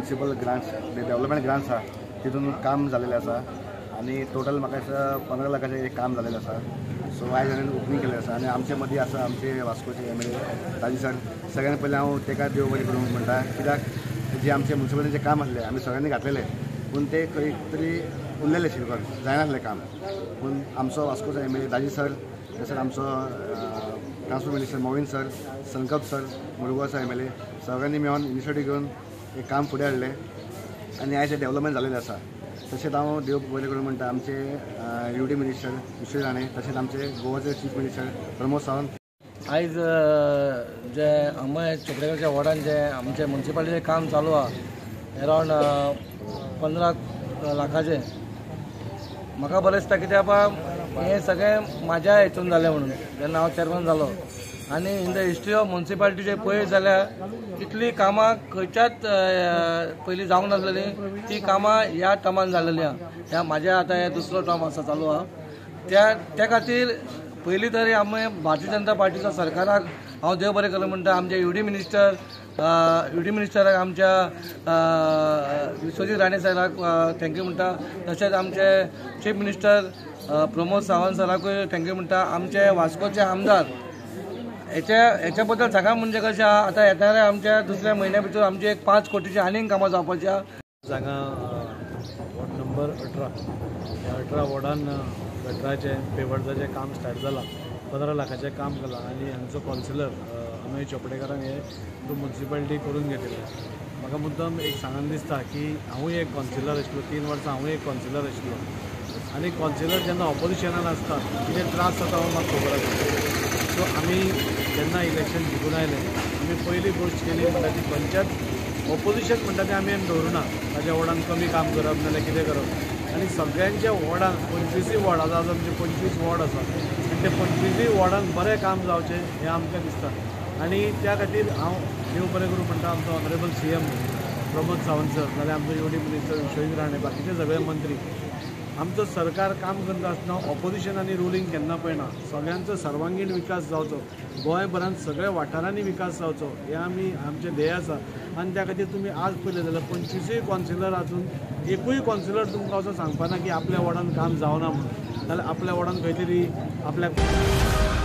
Municipal grants development grants आसा तितून काम जालेलें आसा आनी टोटल म्हाका दिसता 15 लाखाचें एक काम जालेलें आसा. सो आयज हांवें ओपनिंग केलें आसा आनी आमचे मदीं आसा आमचे वास्कोचे MLA ताजी सर. सगळ्यांत पयलीं हांव तेका देव बरें करूं म्हणटा, कित्याक जे आमचे म्युनिसिपालिटीचें काम आसलें आमी सगळ्यांनी घातलेलें पूण ते खंय तरी उरलेलें शिल्लक जायनासलें काम. पूण आमचो वास्कोचो MLA ताजी सर, तशेंच आमचो ट्रान्सपोर्ट मिनिस्टर मोविन सर, संकल्प सर, मुरगोवाचा MLA सगळ्यांनी मेळून इनिशिएटीव घेवन एक काम फुडें हाडलें आनी आयज हें डेव्हलपमेंट जालेलें आसा. तशेंच हांव देव बरें करूं म्हणटा आमचे UD मिनिस्टर विश्व राणे, तशेंच आमचे गोवाचे चीफ मिनिस्टर प्रमोद सावंत. आयज जे अमय चोपडेकरच्या वॉर्डान जे आमचे म्युनिसिपालिटीचें काम चालू आहा अरावंड 15 लाखाचें, म्हाका बरें दिसता कित्याक हें सगळें म्हाज्या हितून जालें म्हणून जेन्ना हांव चेअरमन जालो. आनी इन द हिस्ट्री ऑफ म्युनिसिपालिटीचे पळयत जाल्यार इतली कामां खंयच्याच पयलीं जावंक नासलेलीं ती कामां ह्या टर्मान जालेलीं आहा. ह्या म्हाज्या आतां हे दुसरो टर्म आसा चालू आहा. त्या खातीर पयलीं तरी आमी भारतीय जनता पार्टीच्या सरकाराक हांव देव बरें करूं म्हणटा. आमचे UD मिनिस्टराक आमच्या विश्वजीत राणे सराक थँक्यू म्हणटा. तशेंच आमचे चीफ मिनिस्टर प्रमोद सावंत सराकूय थँक्यू म्हणटा. आमचे वास्कोचे आमदार हेच्या बद्दल सांगा म्हणजे कशें आहा, आतां येणाऱ्या आमच्या दुसऱ्या म्हयन्या भितर आमची एक 5 कोटीची आनीक कामां जावपाची आहा. हांगा वॉर्ड नंबर 18 ह्या 18 वॉर्डान गटराचें पेवर्साचें काम स्टार्ट जालां. 15 लाखाचें काम केलां आनी हांचो कॉन्सिलर अमय चोपडेकरान हे म्युनिसिपालिटी करून घेतिल्लें. म्हाका मुद्दम एक सांगन दिसता की हांवूय एक कॉन्सिलर आशिल्लो, 3 वर्सां हांवूय एक कॉन्सिलर आशिल्लो आनी कॉन्सिलर जेन्ना ऑपोजिशनान आसता कितें त्रास जाता हो म्हाका खबर आसा. सो आमी जेन्ना इलेक्शन जिखून आयले आमी पयली गोश्ट केली म्हणटा ती पंचायत ऑपोजिशन म्हणटा तें आमी दवरुना, ताज्या वॉर्डान कमी काम करप नाल्यार कितें करप. आनी सगळ्यांच्या वॉर्डान 25 वॉर्ड आसा, म्हणजे 25 वॉर्ड आसा आनी ते 25 वॉर्डान बरें काम जावचें हें आमकां दिसता. आनी त्या खातीर हांव देव बरें करूं म्हणटा आमचो honourable CM Pramod Sawant sir, नाल्यार आमचो UD मिनिस्टर विश्वजीत राणे, बाकीचे सगळे मंत्री. आमचो सरकार काम करता आसतना ऑपोजिशन आनी रुलींग केन्ना पळयना. सगळ्यांचो सर्वांगीण विकास जावचो, गोंयभरांत सगळ्या वाठारांनी विकास जावचो हें आमचें ध्येय आसा. आनी त्या खातीर तुमी आज पळयलें जाल्यार 25 कॉन्सिलर आसून एकूय कॉन्सिलर तुमकां असो सांगपाना की आपल्या वॉर्डान काम जावना म्हणून, नाल्यार आपल्या वॉर्डान खंय तरी आपल्याक